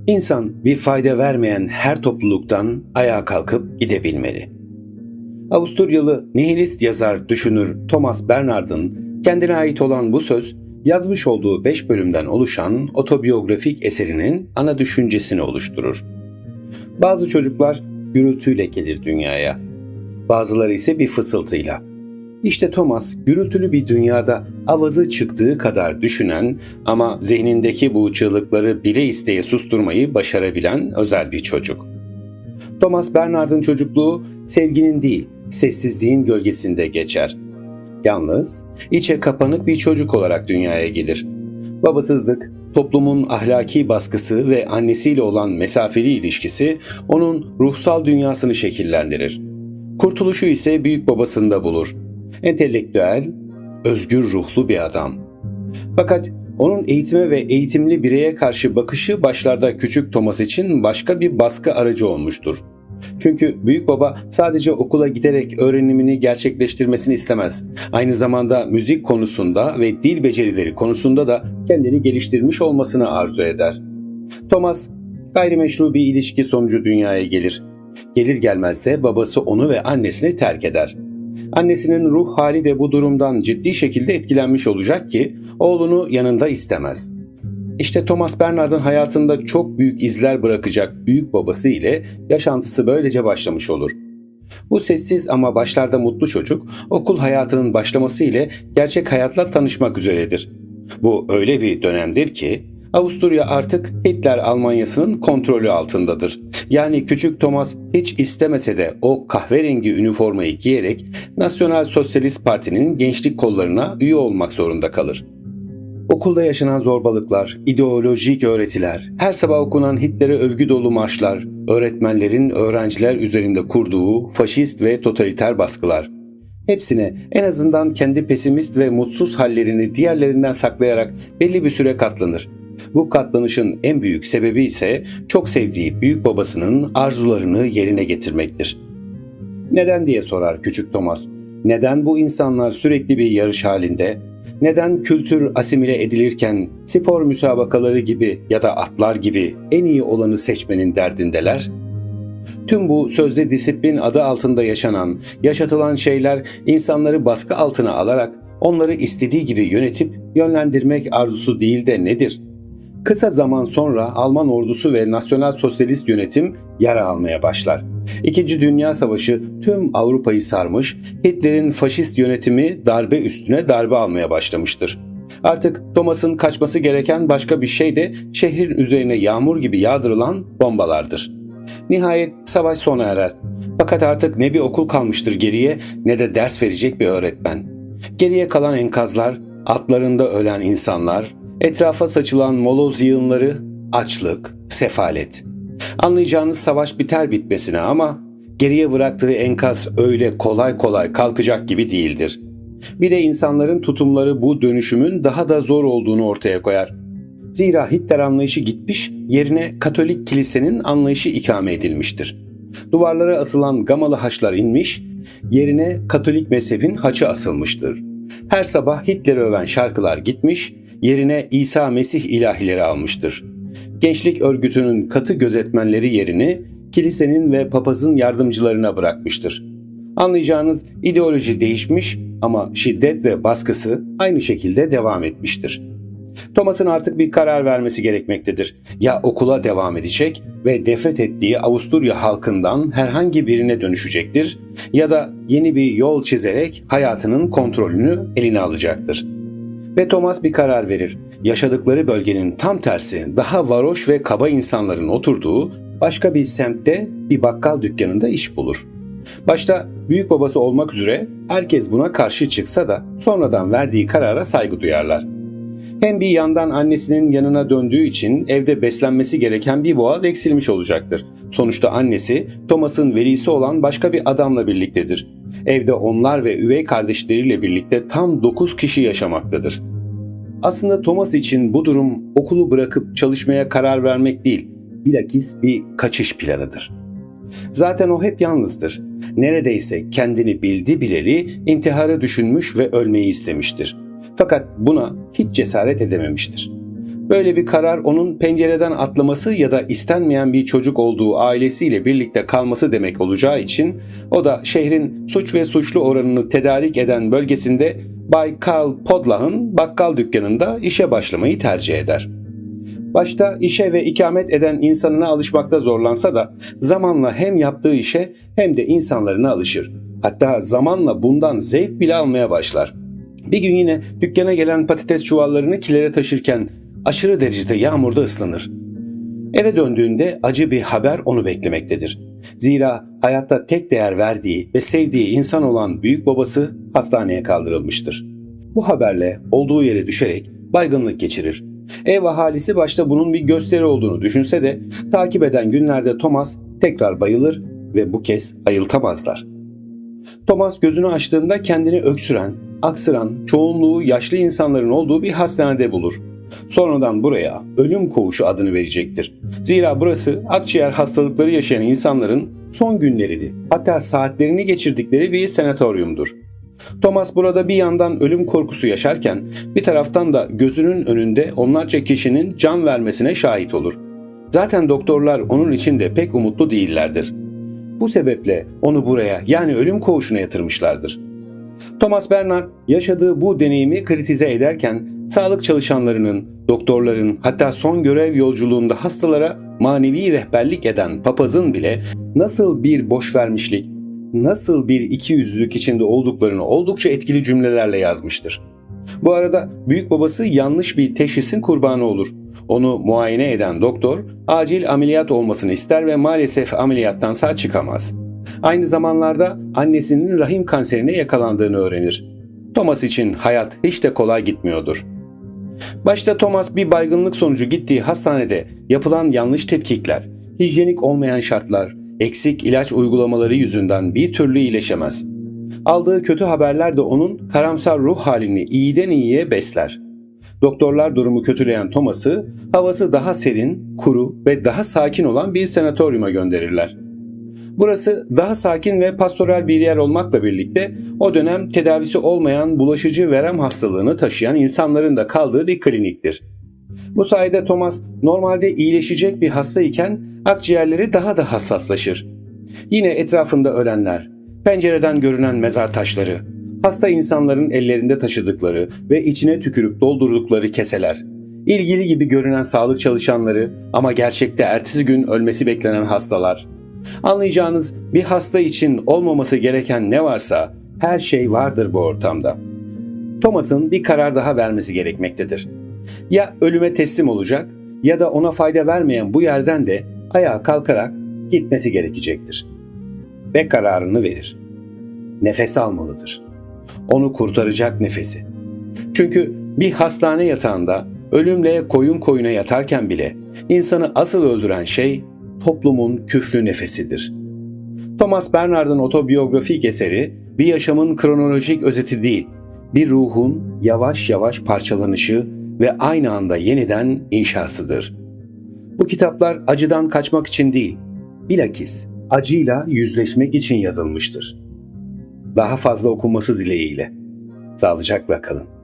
İnsan bir fayda vermeyen her topluluktan ayağa kalkıp gidebilmeli. Avusturyalı nihilist yazar, düşünür Thomas Bernhard'ın kendine ait olan bu söz, yazmış olduğu 5 bölümden oluşan otobiyografik eserinin ana düşüncesini oluşturur. Bazı çocuklar gürültüyle gelir dünyaya, bazıları ise bir fısıltıyla. İşte Thomas, gürültülü bir dünyada avazı çıktığı kadar düşünen ama zihnindeki bu çığlıkları bile isteye susturmayı başarabilen özel bir çocuk. Thomas Bernhard'ın çocukluğu sevginin değil, sessizliğin gölgesinde geçer. Yalnız, içe kapanık bir çocuk olarak dünyaya gelir. Babasızlık, toplumun ahlaki baskısı ve annesiyle olan mesafeli ilişkisi onun ruhsal dünyasını şekillendirir. Kurtuluşu ise büyük babasında bulur. Entelektüel, özgür ruhlu bir adam. Fakat onun eğitime ve eğitimli bireye karşı bakışı başlarda küçük Thomas için başka bir baskı aracı olmuştur. Çünkü büyük baba sadece okula giderek öğrenimini gerçekleştirmesini istemez. Aynı zamanda müzik konusunda ve dil becerileri konusunda da kendini geliştirmiş olmasını arzu eder. Thomas, gayrimeşru bir ilişki sonucu dünyaya gelir. Gelir gelmez de babası onu ve annesini terk eder. Annesinin ruh hali de bu durumdan ciddi şekilde etkilenmiş olacak ki oğlunu yanında istemez. İşte Thomas Bernhard'ın hayatında çok büyük izler bırakacak büyük babası ile yaşantısı böylece başlamış olur. Bu sessiz ama başlarda mutlu çocuk okul hayatının başlaması ile gerçek hayatla tanışmak üzeredir. Bu öyle bir dönemdir ki Avusturya artık Hitler Almanyası'nın kontrolü altındadır. Yani küçük Thomas hiç istemese de o kahverengi üniformayı giyerek Nasyonal Sosyalist Parti'nin gençlik kollarına üye olmak zorunda kalır. Okulda yaşanan zorbalıklar, ideolojik öğretiler, her sabah okunan Hitler'e övgü dolu marşlar, öğretmenlerin öğrenciler üzerinde kurduğu faşist ve totaliter baskılar. Hepsine en azından kendi pesimist ve mutsuz hallerini diğerlerinden saklayarak belli bir süre katlanır. Bu katlanışın en büyük sebebi ise çok sevdiği büyük babasının arzularını yerine getirmektir. Neden diye sorar küçük Thomas. Neden bu insanlar sürekli bir yarış halinde? Neden kültür asimile edilirken spor müsabakaları gibi ya da atlar gibi en iyi olanı seçmenin derdindeler? Tüm bu sözde disiplin adı altında yaşatılan şeyler insanları baskı altına alarak onları istediği gibi yönetip yönlendirmek arzusu değil de nedir? Kısa zaman sonra Alman ordusu ve nasyonal sosyalist yönetim yara almaya başlar. İkinci Dünya Savaşı tüm Avrupa'yı sarmış, Hitler'in faşist yönetimi darbe üstüne darbe almaya başlamıştır. Artık Thomas'ın kaçması gereken başka bir şey de şehrin üzerine yağmur gibi yağdırılan bombalardır. Nihayet savaş sona erer. Fakat artık ne bir okul kalmıştır geriye ne de ders verecek bir öğretmen. Geriye kalan enkazlar, altlarında ölen insanlar, etrafa saçılan moloz yığınları, açlık, sefalet. Anlayacağınız savaş biter bitmesine ama geriye bıraktığı enkaz öyle kolay kolay kalkacak gibi değildir. Bir de insanların tutumları bu dönüşümün daha da zor olduğunu ortaya koyar. Zira Hitler anlayışı gitmiş, yerine Katolik kilisenin anlayışı ikame edilmiştir. Duvarlara asılan gamalı haçlar inmiş, yerine Katolik mezhebin haçı asılmıştır. Her sabah Hitler'i öven şarkılar gitmiş, yerine İsa Mesih ilahileri almıştır. Gençlik örgütünün katı gözetmenleri yerini kilisenin ve papazın yardımcılarına bırakmıştır. Anlayacağınız ideoloji değişmiş ama şiddet ve baskısı aynı şekilde devam etmiştir. Thomas'ın artık bir karar vermesi gerekmektedir. Ya okula devam edecek ve nefret ettiği Avusturya halkından herhangi birine dönüşecektir ya da yeni bir yol çizerek hayatının kontrolünü eline alacaktır. Ve Thomas bir karar verir. Yaşadıkları bölgenin tam tersi, daha varoş ve kaba insanların oturduğu başka bir semtte bir bakkal dükkanında iş bulur. Başta büyük babası olmak üzere herkes buna karşı çıksa da sonradan verdiği karara saygı duyarlar. Hem bir yandan annesinin yanına döndüğü için evde beslenmesi gereken bir boğaz eksilmiş olacaktır. Sonuçta annesi Thomas'ın velisi olan başka bir adamla birliktedir. Evde onlar ve üvey kardeşleriyle birlikte tam 9 kişi yaşamaktadır. Aslında Thomas için bu durum okulu bırakıp çalışmaya karar vermek değil, bilakis bir kaçış planıdır. Zaten o hep yalnızdır. Neredeyse kendini bildi bileli intihara düşünmüş ve ölmeyi istemiştir. Fakat buna hiç cesaret edememiştir. Böyle bir karar onun pencereden atlaması ya da istenmeyen bir çocuk olduğu ailesiyle birlikte kalması demek olacağı için o da şehrin suç ve suçlu oranını tedarik eden bölgesinde Bay Carl Podlach'ın bakkal dükkanında işe başlamayı tercih eder. Başta işe ve ikamet eden insanına alışmakta zorlansa da zamanla hem yaptığı işe hem de insanlarına alışır. Hatta zamanla bundan zevk bile almaya başlar. Bir gün yine dükkana gelen patates çuvallarını kilere taşırken aşırı derecede yağmurda ıslanır. Eve döndüğünde acı bir haber onu beklemektedir. Zira hayatta tek değer verdiği ve sevdiği insan olan büyük babası hastaneye kaldırılmıştır. Bu haberle olduğu yere düşerek baygınlık geçirir. Ev ahalisi başta bunun bir gösteri olduğunu düşünse de takip eden günlerde Thomas tekrar bayılır ve bu kez ayıltamazlar. Thomas gözünü açtığında kendini öksüren, aksıran, çoğunluğu yaşlı insanların olduğu bir hastanede bulur. Sonradan buraya ölüm koğuşu adını verecektir. Zira burası akciğer hastalıkları yaşayan insanların son günlerini, hatta saatlerini geçirdikleri bir sanatoryumdur. Thomas burada bir yandan ölüm korkusu yaşarken bir taraftan da gözünün önünde onlarca kişinin can vermesine şahit olur. Zaten doktorlar onun için de pek umutlu değillerdir. Bu sebeple onu buraya, yani ölüm koğuşuna yatırmışlardır. Thomas Bernhard yaşadığı bu deneyimi kritize ederken sağlık çalışanlarının, doktorların, hatta son görev yolculuğunda hastalara manevi rehberlik eden papazın bile nasıl bir boşvermişlik, nasıl bir ikiyüzlülük içinde olduklarını oldukça etkili cümlelerle yazmıştır. Bu arada büyük babası yanlış bir teşhisin kurbanı olur. Onu muayene eden doktor acil ameliyat olmasını ister ve maalesef ameliyattan sağ çıkamaz. Aynı zamanlarda annesinin rahim kanserine yakalandığını öğrenir. Thomas için hayat hiç de kolay gitmiyordur. Başta Thomas bir baygınlık sonucu gittiği hastanede yapılan yanlış tetkikler, hijyenik olmayan şartlar, eksik ilaç uygulamaları yüzünden bir türlü iyileşemez. Aldığı kötü haberler de onun karamsar ruh halini iyiden iyiye besler. Doktorlar durumu kötüleyen Thomas'ı havası daha serin, kuru ve daha sakin olan bir sanatoryuma gönderirler. Burası daha sakin ve pastoral bir yer olmakla birlikte o dönem tedavisi olmayan bulaşıcı verem hastalığını taşıyan insanların da kaldığı bir kliniktir. Bu sayede Thomas normalde iyileşecek bir hasta iken akciğerleri daha da hassaslaşır. Yine etrafında ölenler, pencereden görünen mezar taşları, hasta insanların ellerinde taşıdıkları ve içine tükürüp doldurdukları keseler, ilgili gibi görünen sağlık çalışanları ama gerçekte ertesi gün ölmesi beklenen hastalar. Anlayacağınız, bir hasta için olmaması gereken ne varsa her şey vardır bu ortamda. Thomas'ın bir karar daha vermesi gerekmektedir. Ya ölüme teslim olacak ya da ona fayda vermeyen bu yerden de ayağa kalkarak gitmesi gerekecektir. Ve kararını verir. Nefes almalıdır. Onu kurtaracak nefesi. Çünkü bir hastane yatağında ölümle koyun koyuna yatarken bile insanı asıl öldüren şey toplumun küflü nefesidir. Thomas Bernhard'ın otobiyografik eseri bir yaşamın kronolojik özeti değil, bir ruhun yavaş yavaş parçalanışı ve aynı anda yeniden inşasıdır. Bu kitaplar acıdan kaçmak için değil, bilakis acıyla yüzleşmek için yazılmıştır. Daha fazla okunması dileğiyle. Sağlıcakla kalın.